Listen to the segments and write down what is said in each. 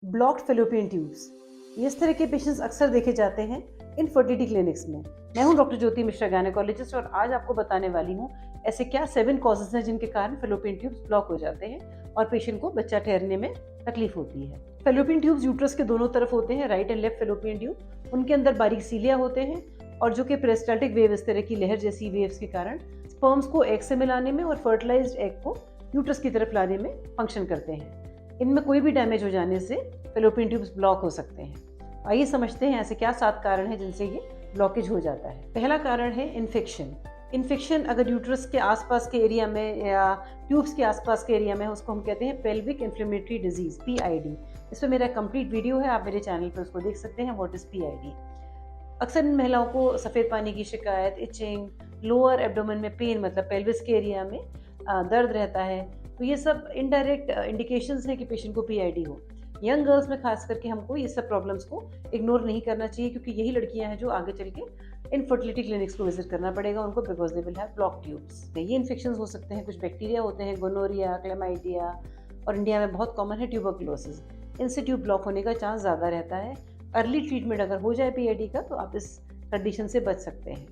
Blocked fallopian tubes. इस तरह के पेशेंट्स अक्सर देखे जाते हैं इनफर्टिलिटी क्लिनिक्स में। मैं हूं डॉक्टर ज्योति मिश्रा, गायनेकोलॉजिस्ट, और आज आपको बताने वाली हूं ऐसे क्या 7 कॉजेज हैं जिनके कारण फेलोपियन ट्यूब्स ब्लॉक हो जाते हैं और पेशेंट को बच्चा ठहरने में तकलीफ होती है। फेलोपियन ट्यूब्स यूट्रस के दोनों तरफ होते हैं, right and left fallopian tube. उनके अंदर बारीक सीलिया होते हैं और जो कि पेरिस्टाल्टिक वेव, इस तरह की लहर जैसी वेव्स के कारण स्पर्म्स को एग से मिलाने में और फर्टिलाइज्ड एग को यूट्रस की तरफ लाने में फंक्शन करते हैं। इनमें कोई भी डैमेज हो जाने से फेलोपियन ट्यूब्स ब्लॉक हो सकते हैं। आइए समझते हैं ऐसे क्या 7 कारण हैं जिनसे ये ब्लॉकेज हो जाता है। पहला कारण है इन्फेक्शन। इन्फेक्शन अगर यूट्रस के आसपास के एरिया में या ट्यूब्स के आसपास के एरिया में, उसको हम कहते हैं पेल्विक इन्फ्लेमेटरी डिजीज, PID। इस पर मेरा कंप्लीट वीडियो है, आप मेरे चैनल पर उसको देख सकते हैं, व्हाट इज PID। अक्सर इन महिलाओं को सफ़ेद पानी की शिकायत, इचिंग, लोअर एब्डोमेन में पेन, मतलब पेल्विस के एरिया में दर्द रहता है। तो ये सब इनडायरेक्ट इंडिकेशंस हैं कि पेशेंट को PID हो। यंग गर्ल्स में खास करके हमको ये सब प्रॉब्लम्स को इग्नोर नहीं करना चाहिए, क्योंकि यही लड़कियां हैं जो आगे चल के इनफर्टिलिटी क्लिनिक्स को विजिट करना पड़ेगा उनको, because they will have block tubes. ये इन्फेक्शंस हो सकते हैं, कुछ बैक्टीरिया होते हैं, गोनोरिया, क्लेमाइडिया, और इंडिया में बहुत कॉमन है ट्यूबरकुलोसिस। इनसे ट्यूब ब्लॉक होने का चांस ज़्यादा रहता है। अर्ली ट्रीटमेंट अगर हो जाए PID का तो आप इस कंडीशन से बच सकते हैं।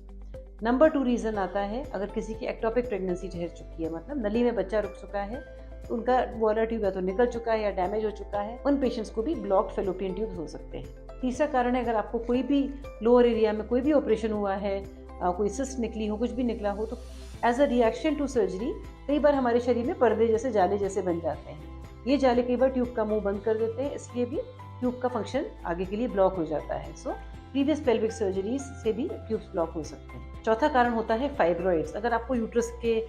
नंबर 2 रीज़न आता है अगर किसी की एक्टोपिक प्रेगनेंसी ठहर चुकी है, मतलब नली में बच्चा रुक चुका है, तो उनका वाला ट्यूब या तो निकल चुका है या डैमेज हो चुका है, उन पेशेंट्स को भी ब्लॉक्ड फेलोपियन ट्यूब्स हो सकते हैं। तीसरा कारण है अगर आपको कोई भी लोअर एरिया में कोई भी ऑपरेशन हुआ है, कोई सिस्ट निकली हो, कुछ भी निकला हो, तो as a reaction to surgery कई बार हमारे शरीर में पर्दे जैसे, जाले जैसे बन जाते हैं। ये जाले कई बार ट्यूब का मुंह बंद कर देते हैं, इसलिए भी ट्यूब का फंक्शन आगे के लिए ब्लॉक हो जाता है। सो प्रीवियस पेल्विक सर्जरीज से भी ट्यूब्स ब्लॉक हो सकते हैं। चौथा कारण होता है फाइब्रॉइड्स। अगर आपको यूट्रस के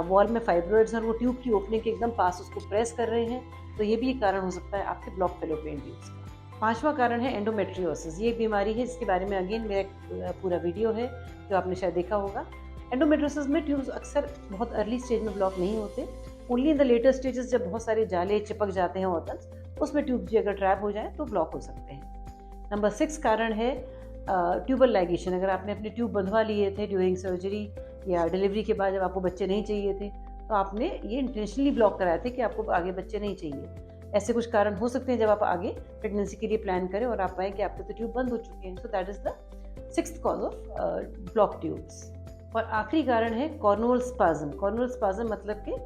वॉल में फाइब्रॉइड्स और वो ट्यूब की ओपनिंग के एकदम पास उसको प्रेस कर रहे हैं, तो ये भी एक कारण हो सकता है आपके ब्लॉक फेलोपियन ट्यूब्स का। 5वां कारण है एंडोमेट्रियोसिस। ये एक बीमारी है जिसके बारे में अगेन मेरा पूरा वीडियो है जो आपने शायद देखा होगा। एंडोमेट्रियोसिस में ट्यूब्स अक्सर बहुत अर्ली स्टेज में ब्लॉक नहीं होते, only in the later stages, जब बहुत सारे जाले चिपक जाते हैं ऑर्गन्स, उसमें ट्यूब्स भी अगर ट्रैप हो जाए तो ब्लॉक हो सकते हैं। नंबर 6 कारण है ट्यूबल लाइगेशन। अगर आपने अपने ट्यूब बंधवा लिए थे ड्यूरिंग सर्जरी या डिलीवरी के बाद, जब आपको बच्चे नहीं चाहिए थे, तो आपने ये इंटेंशनली ब्लॉक कराए थे कि आपको आगे बच्चे नहीं चाहिए। ऐसे कुछ कारण हो सकते हैं जब आप आगे प्रेगनेंसी के लिए प्लान करें और आप पाएँ कि आपके तो ट्यूब बंद हो चुके हैं। So that is the 6th cause of block tubes. और आखिरी कारण है कॉर्नुअल स्पाज्म। कॉर्नुअल स्पाज्म मतलब कि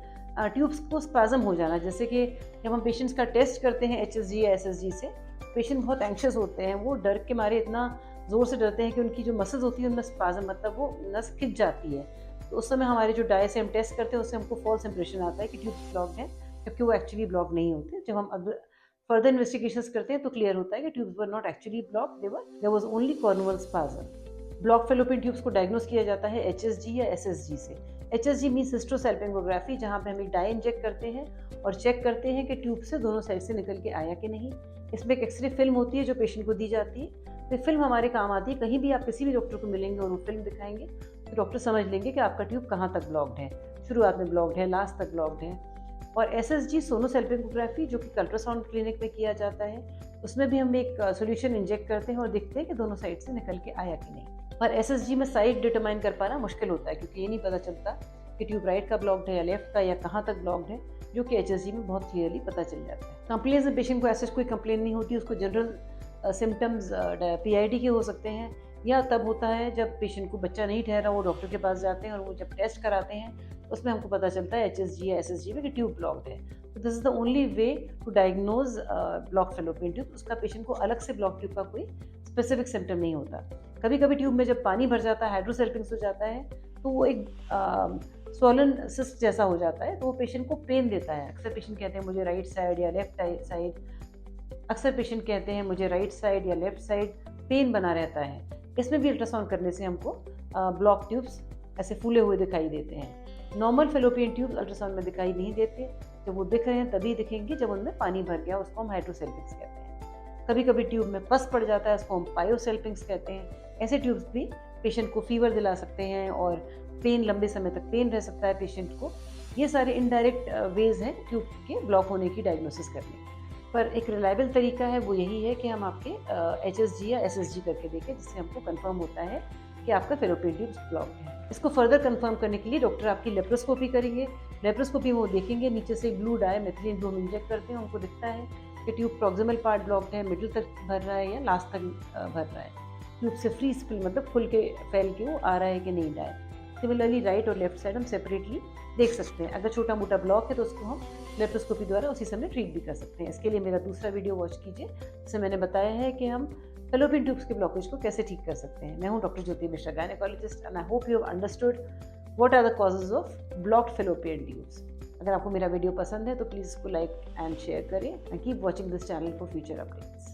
ट्यूब्स को स्पाज्म हो जाना। जैसे कि जब हम पेशेंट्स का टेस्ट करते हैं HSG या SSG से, पेशेंट बहुत एंक्शस होते हैं, वो डर के मारे इतना ज़ोर से डरते हैं कि उनकी जो मसल्स होती है उनमें स्पाज्म, मतलब वो नस खिंच जाती है। तो उस समय हमारे जो डाई से हम टेस्ट करते हैं उससे हमको फॉल्स इंप्रेशन आता है कि ट्यूब्स ब्लॉक हैं, जबकि वो एक्चुअली ब्लॉक नहीं होते। जब हम अब फर्दर इन्वेस्टिगेशंस करते हैं तो क्लियर होता है कि tubes were not actually block, there was only cornual spasm. Block fallopian tubes को डायग्नोस किया जाता है HSG या SSG से। HSG मीन्स हिस्ट्रोसैल्पिंगोग्राफी, जहाँ पे हम एक डाई इंजेक्ट करते हैं और चेक करते हैं कि ट्यूब से दोनों साइड से निकल के आया कि नहीं। इसमें एक एक्सरे फिल्म होती है जो पेशेंट को दी जाती है। तो फिल्म हमारे काम आती है। कहीं भी आप किसी भी डॉक्टर को मिलेंगे और वो फिल्म दिखाएंगे तो डॉक्टर समझ लेंगे कि आपका ट्यूब कहाँ तक ब्लॉक्ड है, शुरुआत में ब्लॉक्ड है, लास्ट तक ब्लॉक्ड है। और SSG सोनोसैल्पिंगोग्राफी, जो कि अल्ट्रासाउंड क्लिनिक में किया जाता है, उसमें भी हम एक सोल्यूशन इंजेक्ट करते हैं और देखते हैं कि दोनों साइड से निकल के आया कि नहीं। पर SSG में साइड डिटरमाइन कर पाना मुश्किल होता है, क्योंकि ये नहीं पता चलता कि ट्यूब राइट का ब्लॉक्ड है या लेफ्ट का या कहाँ तक ब्लॉक्ड है, जो कि HSG में बहुत क्लियरली पता चल जाता है। कंप्लेन में पेशेंट को ऐसे कोई कंप्लेन नहीं होती, उसको जनरल सिम्टम्स PID के हो सकते हैं, या तब होता है जब पेशेंट को बच्चा नहीं ठहरा, वो डॉक्टर के पास जाते हैं और वो जब टेस्ट कराते हैं उसमें हमको पता चलता है HSG या SSG में कि ट्यूब ब्लॉक्ड है। तो this is the only way to diagnose block fallopian tube. उसका पेशेंट को अलग से ब्लॉक ट्यूब का कोई स्पेसिफिक सिम्टम नहीं होता। कभी कभी ट्यूब में जब पानी भर जाता है, हाइड्रोसेल्पिंग्स हो जाता है, तो वो एक स्वॉलन सिस्ट जैसा हो जाता है, तो वो पेशेंट को पेन देता है। अक्सर पेशेंट कहते हैं मुझे राइट साइड या लेफ्ट साइड, अक्सर पेशेंट कहते हैं मुझे राइट साइड या लेफ्ट साइड पेन बना रहता है। इसमें भी अल्ट्रासाउंड करने से हमको ब्लॉक ट्यूब्स ऐसे फूले हुए दिखाई देते हैं। नॉर्मल फेलोपियन ट्यूब्स अल्ट्रासाउंड में दिखाई नहीं देते। जब वो दिख रहे हैं तभी दिखेंगे जब उनमें पानी भर गया, उसको हम हाइड्रोसेल्पिंग्स कहते हैं। कभी कभी ट्यूब में पस पड़ जाता है, उसको हम पायोसेल्पिंग्स कहते हैं। ऐसे ट्यूब्स भी पेशेंट को फीवर दिला सकते हैं और पेन, लंबे समय तक पेन रह सकता है पेशेंट को। ये सारे इनडायरेक्ट वेज हैं ट्यूब के ब्लॉक होने की डायग्नोसिस करने। पर एक रिलायबल तरीका है, वो यही है कि हम आपके HSG या SSG करके देखें, जिससे हमको कंफर्म होता है कि आपका फेलोपियन ट्यूब्स ब्लॉक है। इसको फर्दर कंफर्म करने के लिए डॉक्टर आपकी लेप्रोस्कोपी करेंगे। लेप्रोस्कोपी में वो देखेंगे, नीचे से blue die, methylene blue inject करते हैं, उनको दिखता है कि ट्यूब प्रॉक्सिमल पार्ट ब्लॉक्ड है, मिडिल तक भर रहा है या लास्ट तक भर रहा है, ट्यूब से फ्री स्पिल मतलब खुल के फैल के वो आ रहा है कि नहीं डायरेक्ट। सिमिलरली राइट और लेफ्ट साइड हम सेपरेटली देख सकते हैं। अगर छोटा मोटा ब्लॉक है तो उसको हम लेप्रोस्कोपी द्वारा उसी समय ट्रीट भी कर सकते हैं। इसके लिए मेरा दूसरा वीडियो वॉच कीजिए, जिसमें मैंने बताया है कि हम फेलोपियन ट्यूब्स के ब्लॉकेज को कैसे ठीक कर सकते हैं। मैं हूँ doctor Jyoti Mishra, gynaecologist, and I hope you have understood what are the causes of blocked fallopian tubes. अगर आपको मेरा वीडियो पसंद है तो प्लीज़ इसको लाइक एंड शेयर करें and keep watching this channel for future updates.